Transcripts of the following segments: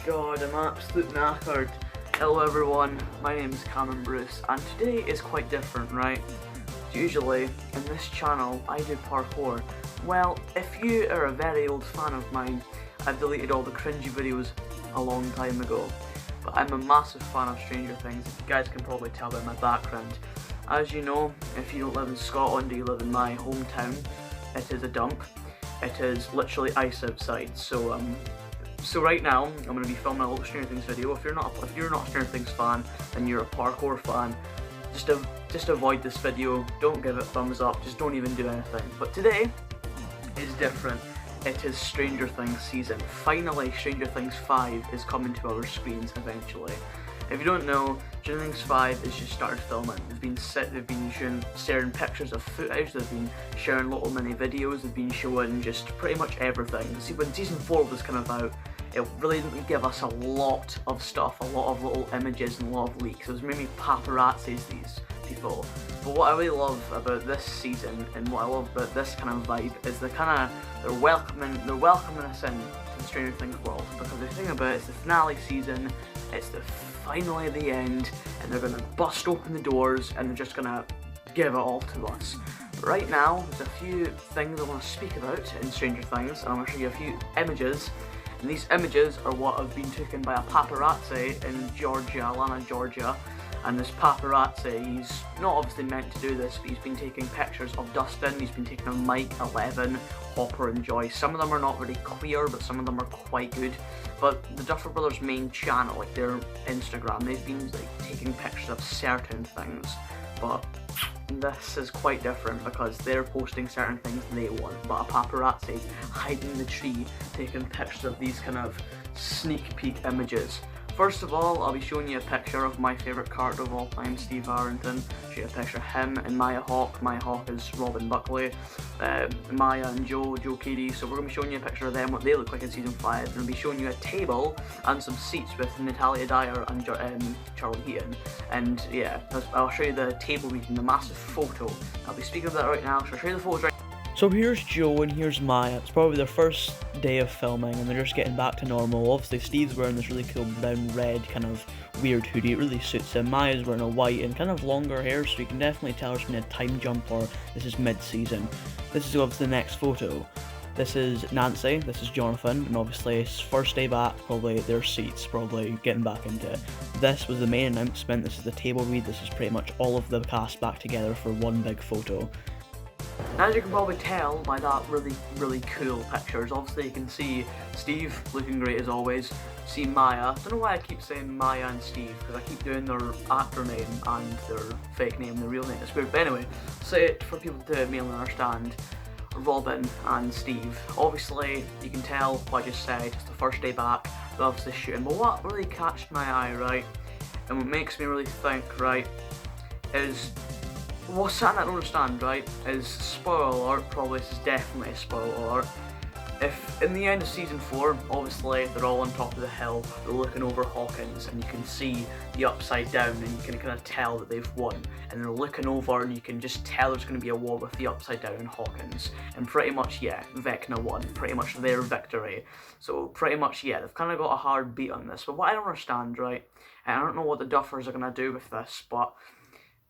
God, I'm absolute knackered. Hello everyone, my name is Cameron Bruce, and today is quite different, right? Usually, in this channel, I do parkour. Well, if you are a very old fan of mine, I've deleted all the cringy videos a long time ago. But I'm a massive fan of Stranger Things, you guys can probably tell by my background. As you know, if you don't live in Scotland or you live in my hometown, it is a dump. It is literally ice outside, so right now, I'm going to be filming a little Stranger Things video. If you're not a Stranger Things fan and you're a parkour fan, just avoid this video. Don't give it a thumbs up. Just don't even do anything. But today is different. It is Stranger Things season. Finally, Stranger Things 5 is coming to our screens eventually. If you don't know, Stranger Things 5 has just started filming. They've been sharing pictures of footage, they've been sharing little mini videos, they've been showing just pretty much everything. See, when season 4 was kind of out, it really didn't give us a lot of stuff, a lot of little images and a lot of leaks. It was mainly paparazzis, these people. But what I really love about this season and what I love about this kind of vibe is they're welcoming us in to the Stranger Things world. Because the thing about it is the finale season, it's finally the end, and they're gonna bust open the doors and they're just gonna give it all to us. But right now, there's a few things I want to speak about in Stranger Things, and I'm gonna show you a few images. And these images are what have been taken by a paparazzi in Georgia, Atlanta, Georgia. And this paparazzi, he's not obviously meant to do this, but he's been taking pictures of Dustin, he's been taking of Mike, Eleven, Hopper and Joyce. Some of them are not really clear, but some of them are quite good. But the Duffer Brothers' main channel, like their Instagram, they've been like taking pictures of certain things. But this is quite different because they're posting certain things they want, but a paparazzi hiding in the tree taking pictures of these kind of sneak peek images. First of all, I'll be showing you a picture of my favourite character of all time, Steve Harrington. Show you a picture of him and Maya Hawke. Maya Hawke is Robin Buckley. Maya and Joe Keedy. So we're going to be showing you a picture of them, what they look like in season 5. And I'll be showing you a table and some seats with Natalia Dyer and Charlie Heaton. And yeah, I'll show you the table meeting, the massive photo. I'll be speaking of that right now, so I'll show you the photos right now. So here's Joe and here's Maya. It's probably their first day of filming and they're just getting back to normal. Obviously Steve's wearing this really cool brown red kind of weird hoodie. It really suits him. Maya's wearing a white and kind of longer hair, so you can definitely tell there's been a time jump or this is mid-season. This is obviously the next photo. This is Nancy, this is Jonathan, and obviously it's first day back, probably their seats, probably getting back into it. This was the main announcement, this is the table read, this is pretty much all of the cast back together for one big photo. As you can probably tell by that really cool pictures, obviously you can see Steve looking great as always, see Maya, I don't know why I keep saying Maya and Steve, because I keep doing their actor name and their fake name, their real name, it's weird, but anyway, say it for people to mainly understand, Robin and Steve. Obviously you can tell what I just said, it's the first day back, they're obviously shooting, but what really catched my eye, right, and what makes me really think, right, is what's something I don't understand, right, is spoiler alert, probably this is definitely a spoiler alert. If in the end of season 4, obviously they're all on top of the hill, they're looking over Hawkins and you can see the upside down and you can kind of tell that they've won. And they're looking over and you can just tell there's going to be a war with the upside down and Hawkins. And pretty much, yeah, Vecna won, pretty much their victory. So pretty much, yeah, they've kind of got a hard beat on this. But what I don't understand, right, and I don't know what the Duffers are going to do with this, but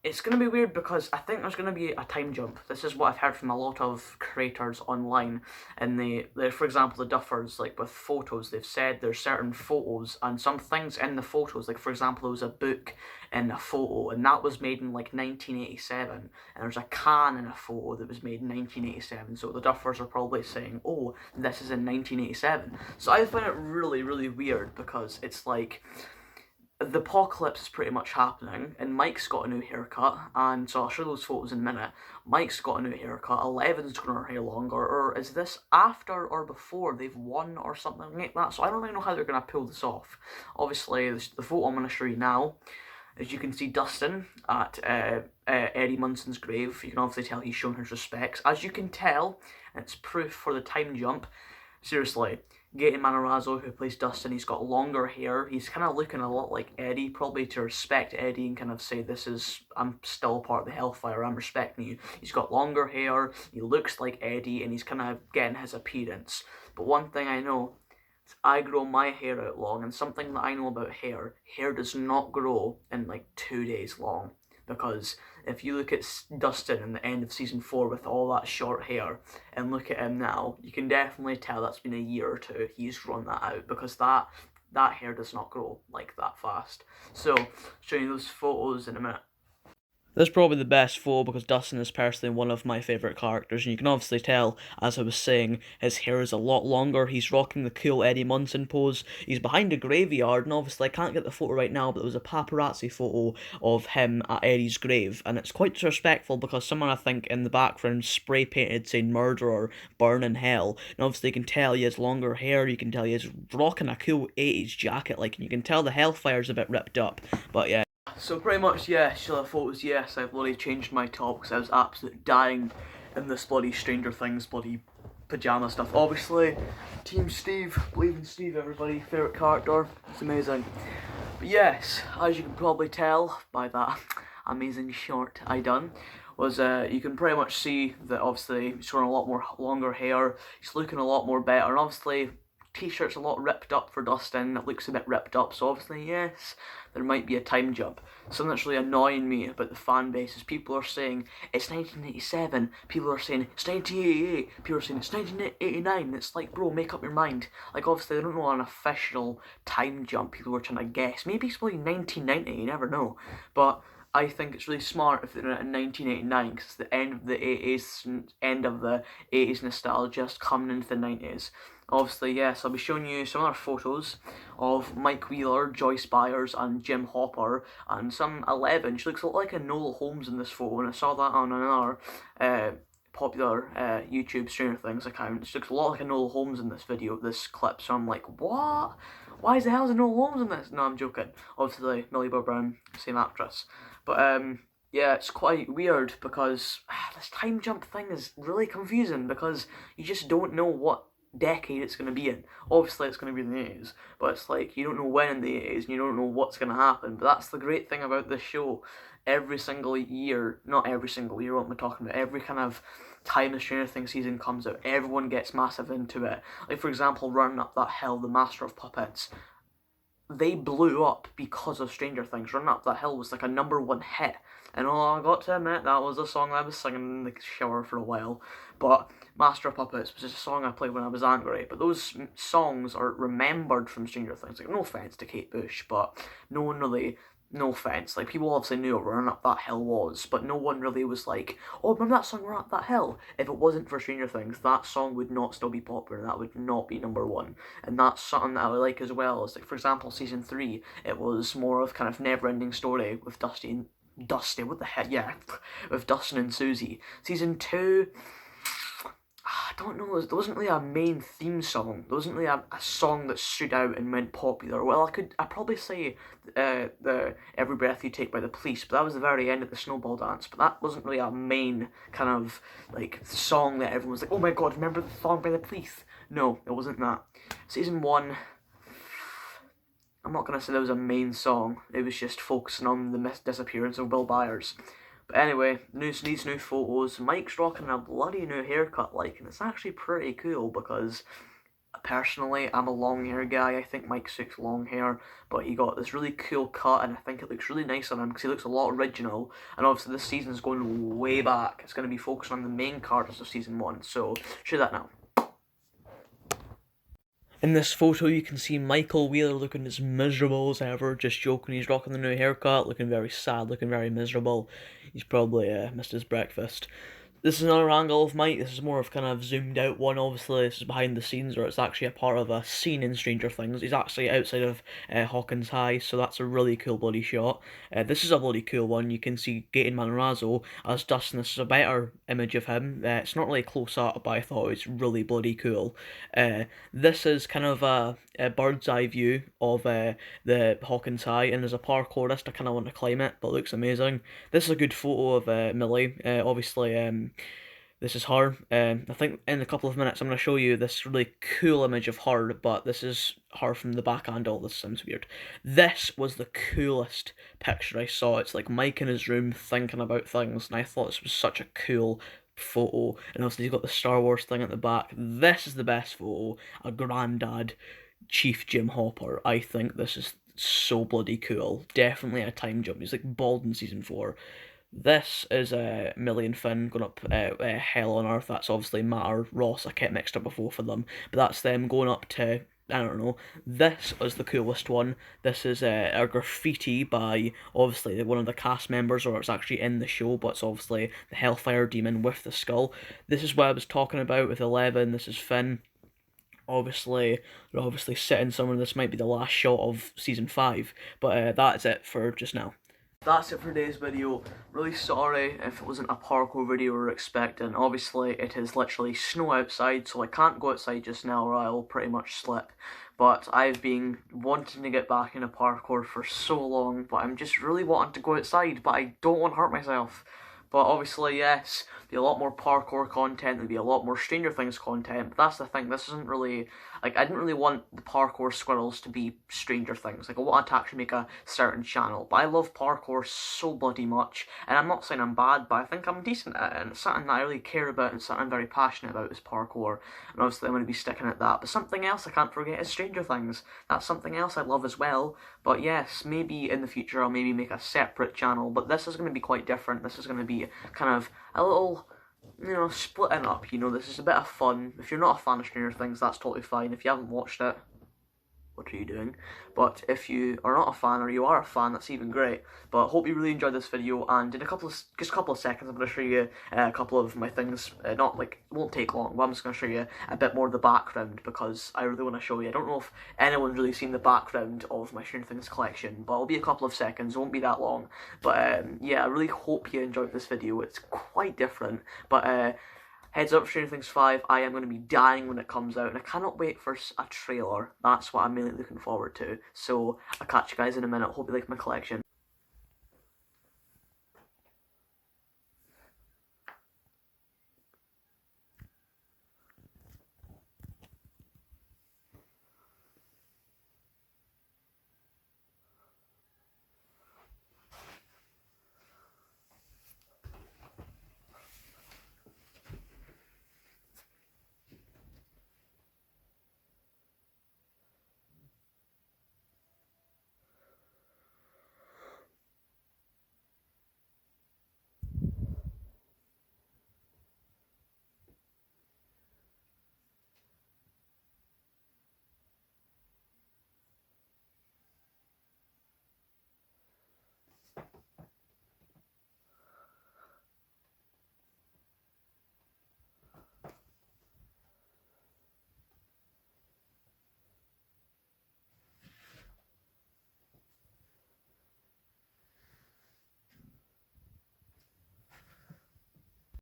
it's going to be weird because I think there's going to be a time jump. This is what I've heard from a lot of creators online. And they for example, the Duffers, like with photos, they've said there's certain photos and some things in the photos. Like for example, there was a book in a photo and that was made in like 1987. And there's a can in a photo that was made in 1987. So the Duffers are probably saying, oh, this is in 1987. So I find it really weird because it's like, the apocalypse is pretty much happening, and Mike's got a new haircut, and so I'll show those photos in a minute. Mike's got a new haircut, Eleven's growing her hair longer, or is this after or before they've won or something like that? So I don't really know how they're going to pull this off. Obviously, the photo I'm going to show you now, as you can see Dustin at Eddie Munson's grave. You can obviously tell he's shown his respects. As you can tell, it's proof for the time jump. Seriously, Gaten Matarazzo, who plays Dustin, he's got longer hair. He's kind of looking a lot like Eddie, probably to respect Eddie and kind of say, I'm still part of the Hellfire, I'm respecting you. He's got longer hair, he looks like Eddie, and he's kind of getting his appearance. But one thing I know, I grow my hair out long, and something that I know about hair does not grow in like 2 days long. Because if you look at Dustin in the end of season 4 with all that short hair, and look at him now, you can definitely tell that's been a year or two he's grown that out, because that hair does not grow like that fast. So, showing you those photos in a minute. This is probably the best photo because Dustin is personally one of my favourite characters, and you can obviously tell, as I was saying, his hair is a lot longer. He's rocking the cool Eddie Munson pose. He's behind a graveyard, and obviously I can't get the photo right now, but there was a paparazzi photo of him at Eddie's grave, and it's quite disrespectful because someone, I think, in the background spray painted saying murder or burn in hell, and obviously you can tell he has longer hair, you can tell he is rocking a cool 80s jacket, like, and you can tell the Hellfire's a bit ripped up, but yeah. So pretty much, yeah, show the photos, yes, I've bloody changed my top because I was absolutely dying in this bloody Stranger Things bloody pyjama stuff. Obviously, Team Steve, believe in Steve everybody, favourite character, it's amazing. But yes, as you can probably tell by that amazing short I done, was you can pretty much see that obviously he's growing a lot more longer hair, he's looking a lot more better, and obviously t-shirt's a lot ripped up for Dustin, it looks a bit ripped up, so obviously yes, there might be a time jump. Something that's really annoying me about the fan base is people are saying it's 1987, people are saying it's 1988, people are saying it's 1989, it's like, bro, make up your mind. Like, obviously they don't know an official time jump, people were trying to guess, maybe it's probably 1990, you never know, but I think it's really smart if they're in 1989 because it's the end of the 80s, end of the 80s nostalgia, just coming into the 90s. Obviously, yes, I'll be showing you some other photos of Mike Wheeler, Joyce Byers, and Jim Hopper, and some 11. She looks a lot like Enola Holmes in this photo, and I saw that on another popular YouTube Stranger Things account. She looks a lot like Enola Holmes in this video, this clip, so I'm like, what? Why is the hell is Enola Holmes in this? No, I'm joking. Obviously, Millie Bob Brown, same actress. But, yeah, it's quite weird because this time jump thing is really confusing because you just don't know what decade it's going to be in. Obviously it's going to be in the 80s, but it's like you don't know when in the 80s and you don't know what's going to happen. But that's the great thing about this show. Every single year, not every single year, what am I talking about, every kind of time the Stranger Things season comes out, everyone gets massive into it. Like, for example, Running Up That Hill, The Master of Puppets, they blew up because of Stranger Things. Running Up That Hill was like a #1 hit. And I got to admit, that was a song I was singing in the shower for a while. But Master of Puppets was just a song I played when I was angry. But those songs are remembered from Stranger Things. Like, no offence to Kate Bush, but no one really, no offence. Like, people obviously knew what Running Up That Hill was, but no one really was like, oh, remember that song, Run Up That Hill? If it wasn't for Stranger Things, that song would not still be popular. That would not be #1. And that's something that I like as well. Is like, for example, season 3, it was more of kind of never-ending story with what the heck, yeah, with Dustin and Susie. Season 2, I don't know, there wasn't really a main theme song. There wasn't really a song that stood out and went popular. Well, I'd probably say the Every Breath You Take by the Police, but that was the very end of the Snowball Dance. But that wasn't really a main kind of like song that everyone was like, oh my god, remember the song by the Police? No, it wasn't that. Season 1, I'm not going to say there was a main song, it was just focusing on the disappearance of Will Byers. But anyway, these new photos, Mike's rocking a bloody new haircut, like, and it's actually pretty cool because, personally, I'm a long hair guy. I think Mike suits long hair, but he got this really cool cut, and I think it looks really nice on him because he looks a lot original. And obviously, this season's going way back. It's going to be focused on the main characters of season 1, so show that now. In this photo, you can see Michael Wheeler looking as miserable as ever, just joking. He's rocking the new haircut, looking very sad, looking very miserable. He's probably missed his breakfast. This is another angle of Mike. This is more of kind of zoomed out one, obviously. This is behind the scenes, or it's actually a part of a scene in Stranger Things. He's actually outside of Hawkins High, so that's a really cool bloody shot. This is a bloody cool one. You can see Gaten Manrazzo as Dustin. This is a better image of him. It's not really close up, but I thought it was really bloody cool. This is kind of a bird's eye view of the Hawkins High, and as a parkourist, I kind of want to climb it, but it looks amazing. This is a good photo of Millie. Obviously, this is her. I think in a couple of minutes I'm going to show you this really cool image of her, but this is her from the back angle. This sounds weird. This was the coolest picture I saw. It's like Mike in his room thinking about things, and I thought this was such a cool photo. And obviously he's got the Star Wars thing at the back. This is the best photo. A granddad Chief Jim Hopper. I think this is so bloody cool. Definitely a time jump. He's like bald in season 4. This is Millie and Finn going up Hell on Earth. That's obviously Matt or Ross. I kept mixed up with both of them, but that's them going up to, I don't know. This is the coolest one. This is a graffiti by obviously one of the cast members, or it's actually in the show, but it's obviously the Hellfire Demon with the skull. This is what I was talking about with 11. This is Finn. Obviously, they're obviously sitting somewhere. This might be the last shot of season 5, but that's it for just now. That's it for today's video. Really sorry if it wasn't a parkour video we were expecting. Obviously, it is literally snow outside, so I can't go outside just now or I'll pretty much slip. But I've been wanting to get back into parkour for so long, but I'm just really wanting to go outside, but I don't want to hurt myself. But obviously, yes, there'll be a lot more parkour content, there'll be a lot more Stranger Things content, but that's the thing, this isn't really, like, I didn't really want the parkour squirrels to be Stranger Things. Like, I wanted to actually make a certain channel, but I love parkour so bloody much, and I'm not saying I'm bad, but I think I'm decent at it, and it's something that I really care about, and something I'm very passionate about is parkour, and obviously I'm going to be sticking at that. But something else I can't forget is Stranger Things. That's something else I love as well, but yes, maybe in the future I'll maybe make a separate channel, but this is going to be quite different. This is going to be kind of a little, you know, splitting up, you know, this is a bit of fun. If you're not a fan of Stranger Things, that's totally fine. If you haven't watched it, what are you doing? But if you are not a fan, or you are a fan, that's even great. But hope you really enjoyed this video, and in just a couple of seconds I'm going to show you a couple of my things. Not like, it won't take long, but I'm just going to show you a bit more of the background, because I really want to show you. I don't know if anyone's really seen the background of my Stranger Things collection, but it'll be a couple of seconds, it won't be that long. But yeah, I really hope you enjoyed this video. It's quite different, but heads up for Stranger Things 5, I am going to be dying when it comes out, and I cannot wait for a trailer. That's what I'm really looking forward to. So, I'll catch you guys in a minute. Hope you like my collection.